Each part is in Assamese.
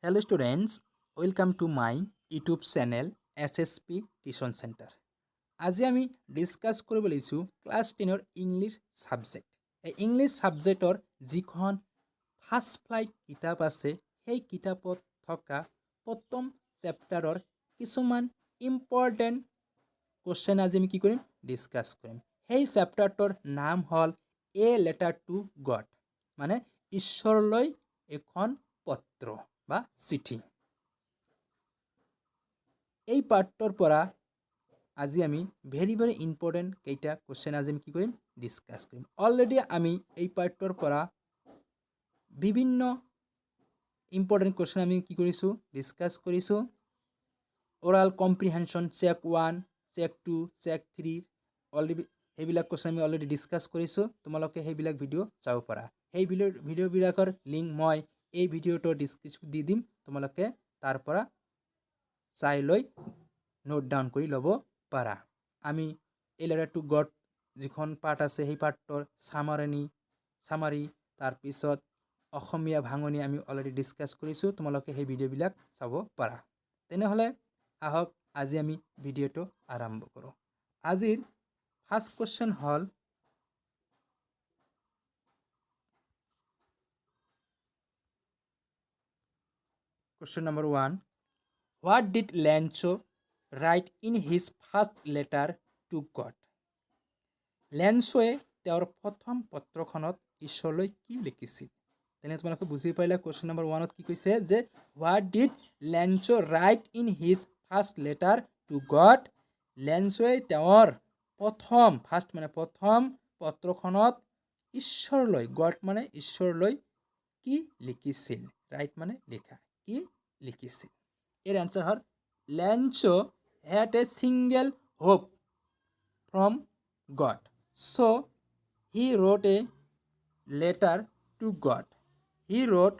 Hello students, welcome to my YouTube channel Ssp Tuition Centre. আজি আমি ডিসকাস কৰিব লৈছোঁ ক্লাছ 10 ইংলিছ সাবজেক্ট। এই ইংলিছ সাবজেক্টৰ যিখন ফাৰ্ষ্ট ফ্লাইট কিতাপ আছে সেই কিতাপত থকা প্ৰথম চেপ্টাৰৰ কিছুমান ইম্পৰ্টেণ্ট কোশ্চেন আজি আমি কি কৰিম ডিসকাস কৰিম। সেই চেপ্টাৰটোৰ নাম হ'ল এ লেটাৰ টু গড, মানে ঈশ্বৰলৈ এখন পত্ৰ বা চিঠি। এই পাৰ্টৰ পৰা আজি আমি ভেৰি ইম্পৰ্টেণ্ট কেইটা কোশ্চেন আজি আমি কি কৰিম ডিসকাস কৰিম। অলৰেডি আমি এই পাৰ্টৰ পৰা বিভিন্ন ইম্পৰ্টেণ্ট কোশ্চেন আমি কি কৰিছোঁ ডিসকাস কৰিছোঁ। ওৰাল কম্প্ৰিহেনশন চেক 1, চেক 2, চেক 3 অলৰেডি সেইবিলাক কোশ্চেন আমি অলৰেডি ডিসকাস কৰিছোঁ। তোমালোকে সেইবিলাক ভিডিঅ' চাব পাৰা। সেই ভিডিঅ'বিলাকৰ লিংক মই এই ভিডিঅ'টোৰ ডিসক্ৰিপশ্যন দি দিম, তোমালোকে তাৰ পৰা চাই লৈ নোট ডাউন কৰি ল'ব পাৰা। আমি এ লেটাৰ টু গড যিখন পাৰ্ট আছে সেই পাৰ্টৰ সামাৰি তাৰপিছত অসমীয়া ভাঙনি আমি অলৰেডি ডিসকাস কৰিছোঁ, তোমালোকে সেই ভিডিঅ'বিলাক চাব পাৰা। তেনেহ'লে আহক আজি আমি ভিডিঅ'টো আৰম্ভ কৰোঁ। আজিৰ ফাৰ্ষ্ট কোশ্চেন হ'ল question number 1, what did Lencho write in his first letter to God? লেঞ্চোৱে তেওঁৰ প্ৰথম পত্ৰখনত ঈশ্বৰলৈ কি লিখিছিল? তেনে তোমালোকে বুজি পাৰিলা কোশ্চেন নম্বৰ 1ত কি কৈছে যে what did Lencho write in his first letter to God? লেঞ্চোৱে তেওঁৰ প্ৰথম পত্ৰখনত ঈশ্বৰলৈ, গড মানে ঈশ্বৰলৈ কি লিখিছিল? ৰাইট মানে লিখা, কি লিখিছিল? এর অ্যান্সার হল Lencho had a single hope from God, so he wrote a letter to God. He wrote,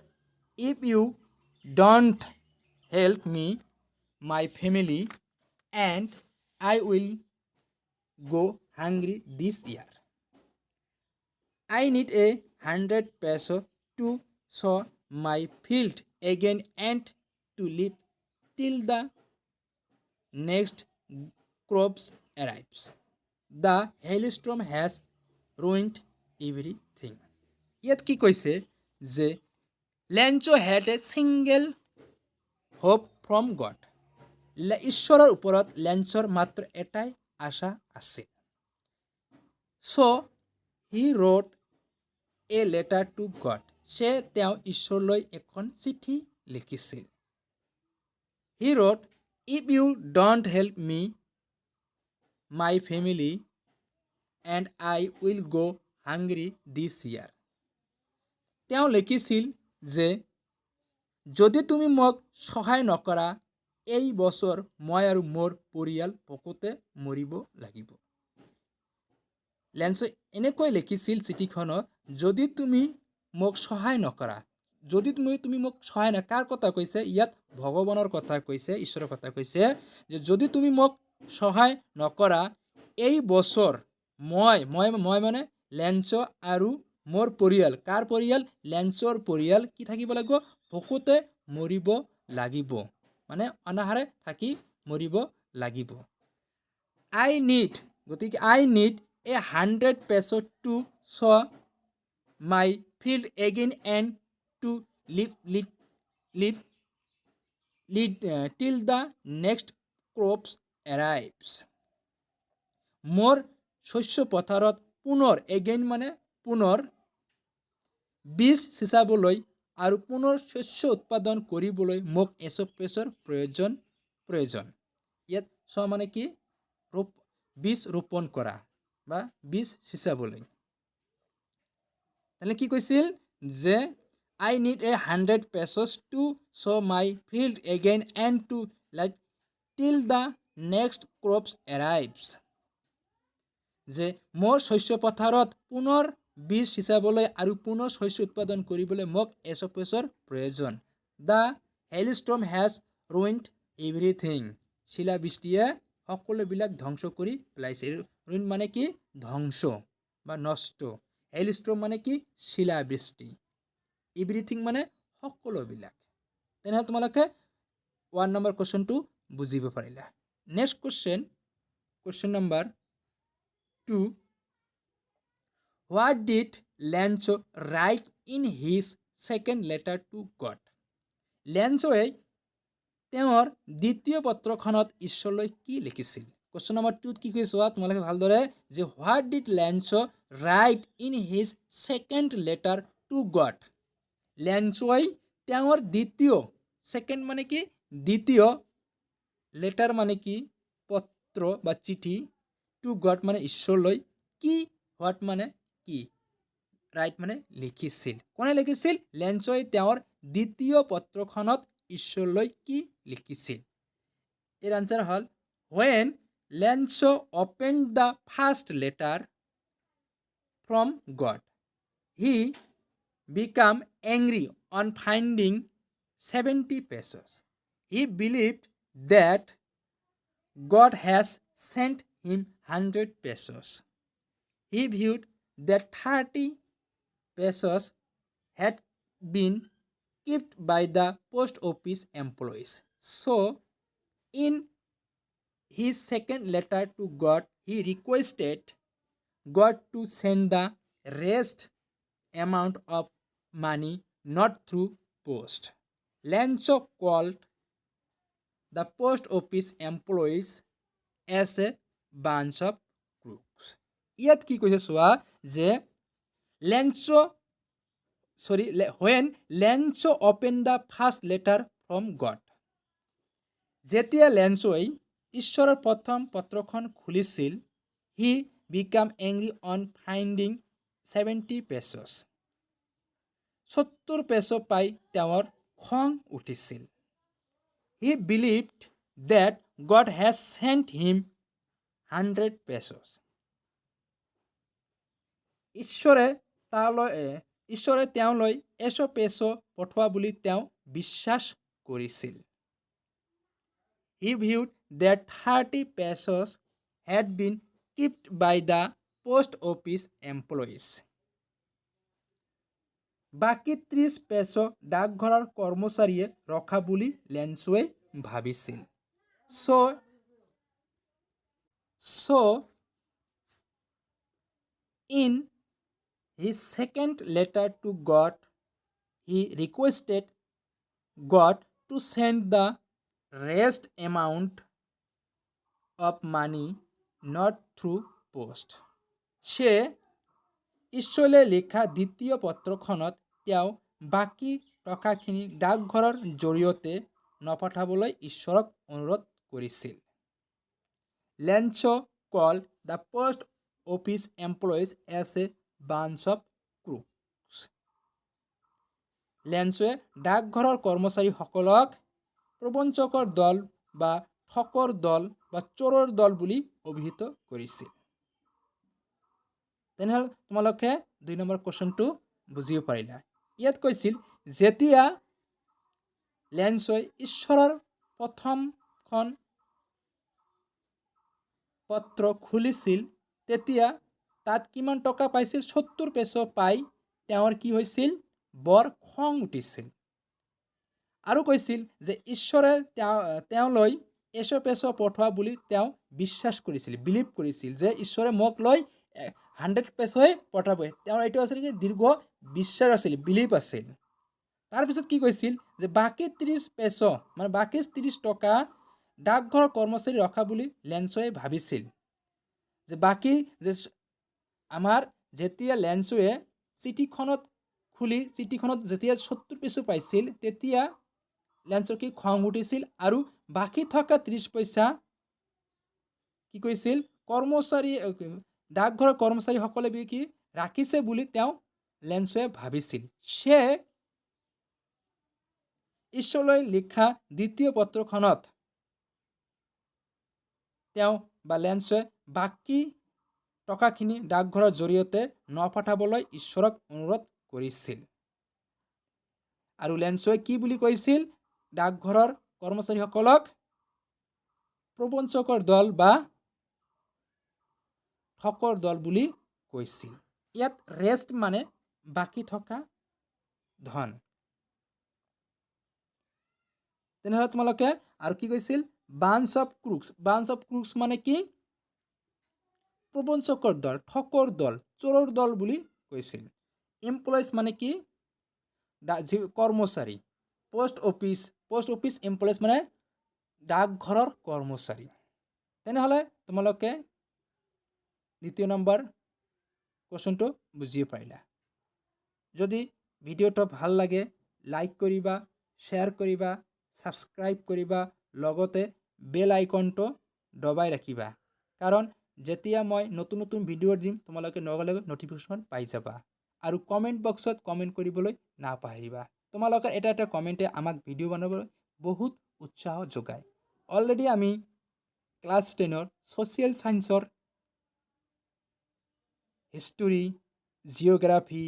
if you don't help me, my family and I will go hungry this year. I need 100 peso to sow my field again and to live till the next crops arrives. The hailstorm has ruined everything. ইয়াত কি কৈছে যে Lencho had a single hope from God. ঈশ্বৰৰ ওপৰত লেঞ্চৰ মাত্ৰ এটাই আশা আছে। So he wrote a letter to God. সে তেওঁ ঈশ্বৰলৈ এখন চিঠি লিখিছিল। He wrote, if you don't help me, my family and I will go hungry this year. তেওঁ লিখিছিল যে যদি তুমি মোক সহায় নকৰা এই বছৰ মই আৰু মোৰ পৰিয়াল ভোকতে মৰিব লাগিব। লেঞ্চো এনেকৈ লিখিছিল চিঠিখনত, যদি তুমি মোক সহায় নকৰা, যদি তুমি মোক সহায় না, কাৰ কথা কৈছে ইয়াত? ভগৱানৰ কথা কৈছে, ঈশ্বৰৰ কথা কৈছে যে যদি তুমি মোক সহায় নকৰা এই বছৰ মই মানে লেঞ্চো আৰু মোৰ পৰিয়াল, কাৰ পৰিয়াল? লেঞ্চোৰ পৰিয়াল কি থাকিব লাগিব? ভোকতে মৰিব লাগিব, মানে অনাহাৰে থাকি মৰিব লাগিব। গতিকে I need 100 peso to sow my field again and to live till the next crops arrives. মোৰ শস্য পথাৰত পুনৰ, এগেইন মানে পুনৰ, বীজ সিঁচাবলৈ আৰু পুনৰ শস্য উৎপাদন কৰিবলৈ মোক 100 পেছৰ প্ৰয়োজন। ইয়াত চ মানে কি? বীজ ৰোপণ কৰা বা বীজ সিঁচাবলৈ। তাহলে কি কৈছিল যে I need 100 pesos to sow my field again and to live till the next crops arrives. যে মোৰ শস্য পথাৰত পুনৰ বীজ সিঁচাবলৈ আৰু পুনৰ শস্য উৎপাদন কৰিবলৈ মোক 100 পেছৰ প্ৰয়োজন। The hailstorm has ruined everything. শিলাবৃষ্টিয়ে সকলোবিলাক ধ্বংস কৰি পেলাইছে। ৰুইন মানে কি? ধ্বংস বা নষ্ট। হেইলস্টৰ্ম মানে কি? শিলাবৃষ্টি। এভৰিথিং মানে সকলোবিলাক। তেনেহ'লে তোমালোকে 1 নম্বৰ কুৱেশ্যনটো বুজিব পাৰিলা। Next question number 2, what did Lencho' write in his second letter to God? লেঞ্চ'য়ে তেওঁৰ দ্বিতীয় পত্ৰখনত ঈশ্বৰলৈ কি লিখিছিল? কুৱেশ্যন নম্বৰ 2 কি কৈছে চোৱা তোমালোকে ভালদৰে, যে what did Lencho' write in his second letter to God? লেঞ্চ'য়ে তেওঁৰ দ্বিতীয়, ছেকেণ্ড মানে কি দ্বিতীয়, লেটাৰ মানে কি পত্ৰ বা চিঠি, টু গড মানে ঈশ্বৰলৈ, কি হোৱাট মানে কি, ৰাইট মানে লিখিছিল। কোনে লিখিছিল? লেঞ্চ'য়ে তেওঁৰ দ্বিতীয় পত্ৰখনত ঈশ্বৰলৈ কি লিখিছিল? এর answer hall, when Lenzo opened the first letter from God, he became angry on finding 70 pesos. He believed that God has sent him 100 pesos. He viewed that 30 pesos had been kept by the post office employees. So, in his second letter to God, he requested God to send the rest amount of money not through post. Lenzo called the post office employees as a bunch of crooks. ইয়াত কি কৈছে চোৱা, যে when Lenzo opened the first letter from God, যেতিয়া লেঞ্চ'ই ঈশ্বৰৰ প্ৰথম পত্ৰখন খুলিছিল, he became angry on finding 70 pesos. 70 পেছো পাই তেওঁৰ খং উঠিছিল। He believed that God has sent him 100 pesos. ঈশ্বৰে তেওঁলৈ 100 পেছো পঠোৱা বুলি তেওঁ বিশ্বাস কৰিছিল। He viewed that 30 pesos had been kept by the post office employees. বাকি 30 পেছো ডাকঘৰৰ কৰ্মচাৰীয়ে ৰখা বুলি লেঞ্চ'য়ে ভাবিছিল। So in his second letter to God, he requested God to send the rest amount of money not through post. সে ঈশ্বৰলৈ লিখা দ্বিতীয় পত্ৰখনত তেওঁ বাকী টকাখিনি ডাকঘৰৰ জৰিয়তে নপঠাবলৈ ঈশ্বৰক অনুৰোধ কৰিছিল। Lenzo called the post office employees as a bunch of crooks. লেঞ্চ'য়ে ডাকঘৰৰ কৰ্মচাৰীসকলক প্ৰবঞ্চকৰ দল বা ঠকৰ দল বা চোৰৰ দল বুলি অভিহিত কৰিছিল। তেনেহ'লে তোমালোকে 2 নম্বৰ কুৱেশ্যনটো বুজিব পাৰিলা। ইয়াত কৈছিল, যেতিয়া লেঞ্চ'য়ে ঈশ্বৰৰ প্ৰথমখন পত্ৰ খুলিছিল, তেতিয়া তাত কিমান টকা পাইছিল? 70 পেছো পাই তেওঁৰ কি হৈছিল? বৰ খং উঠিছিল। আৰু কৈছিল যে ঈশ্বৰে তেওঁলৈ 100 পেছো পঠোৱা বুলি তেওঁ বিশ্বাস কৰিছিল, বিলিভ কৰিছিল, যে ঈশ্বৰে মোক লৈ 100 পেছোই পঠাব। তেওঁৰ এইটো আছিল কি দীৰ্ঘ বিশ্বাস আছিল, বিলিভ আছিল। তাৰপিছত কি কৈছিল, যে বাকী 30 পেছো মানে বাকী 30 টকা ডাকঘৰৰ কৰ্মচাৰী ৰখা বুলি লেঞ্চ'য়ে ভাবিছিল। যে বাকী যে আমাৰ যেতিয়া লেঞ্চ'য়ে চিঠিখনত যেতিয়া 70 পেছো পাইছিল, তেতিয়া লেঞ্চ'ৰ কি খং উঠিছিল, আৰু বাকী থকা 30 পইচা কি কৈছিল, ডাকঘৰৰ কৰ্মচাৰীসকলে কি ৰাখিছে বুলি তেওঁ লেঞ্চ'য়ে ভাবিছিল। সে ঈশ্বৰলৈ লিখা দ্বিতীয় পত্ৰখনত তেওঁ বা লেঞ্চ'য়ে বাকী টকাখিনি ডাকঘৰৰ জৰিয়তে নপঠাবলৈ ঈশ্বৰক অনুৰোধ কৰিছিল। আৰু লেঞ্চ'য়ে কি বুলি কৈছিল? ডাকঘৰৰ কৰ্মচাৰীসকলক প্ৰবঞ্চকৰ দল বা ঠকৰ দল বুলি কৈছিল। ইয়াত ৰেষ্ট মানে বাকী থকা ধন। তেনেহ'লে তোমালোকে আৰু কি কৈছিল বাঞ্চ অফ ক্ৰুক্স মানে কি প্ৰবঞ্চকৰ দল ঠকৰ দল চোৰৰ দল বুলি কৈছিল এমপ্লয়িজ মানে কি কৰ্মচাৰী পোষ্ট অফিচ এমপ্লয়িজ মানে ডাকঘৰৰ কৰ্মচাৰী তেনেহ'লে তোমালোকে দ্বিতীয় নম্বৰ কোৱেশ্চনটো বুজিয়ে পাৰিলা যদি ভিডিঅ'টো ভাল লাগে লাইক কৰিবা শ্বেয়াৰ কৰিবা সাবস্ক্ৰাইব কৰিবা লগতে বেল আইকনটো দবাই ৰাখিবা কাৰণ যেতিয়া মই নতুন নতুন ভিডিঅ' দিম তোমালোকে লগে লগে নটিফিকেশ্যন পাই যাবা আৰু কমেণ্ট বক্সত কমেণ্ট কৰিবলৈ নাপাহৰিবা তোমালোকৰ এটা কমেণ্টে আমাক ভিডিঅ' বনাবলৈ বহুত উৎসাহ যোগায় অলৰেডি আমি ক্লাছ 10ৰ ছ'চিয়েল সায়েন্সৰ হিষ্টৰী জিঅ'গ্ৰাফি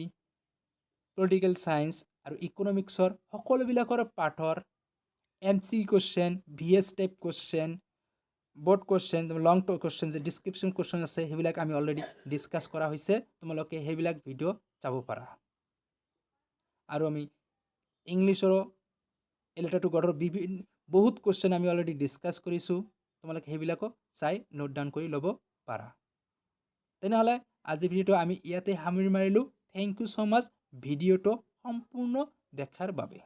পলিটিকেল সায়েন্স আৰু ইকনমিক্সৰ সকলোবিলাকৰ পাঠৰ MC question VS type question board question long question যে ডিসক্রিপশন কোশ্চেন আছে সেইবিলাক আমি অলরেডি ডিসকাস করা হয়েছে তোমালোকে সেইবিলাক ভিডিও চাব পাৰা আৰু আমি ইংলিছৰো এলেটা টু গডৰ বহুত কোশ্চেন আমি অলৰেডি ডিসকাস কৰিছোঁ তোমালোকে সেইবিলাকো চাই নোট ডাউন কৰি ল'ব পাৰা তেনেহ'লে আজি ভিডিওটো আমি ইয়াতে সামৰি মাৰিলোঁ থেংক ইউ সো মাচ ভিডিওটো সম্পূৰ্ণ দেখাৰ বাবে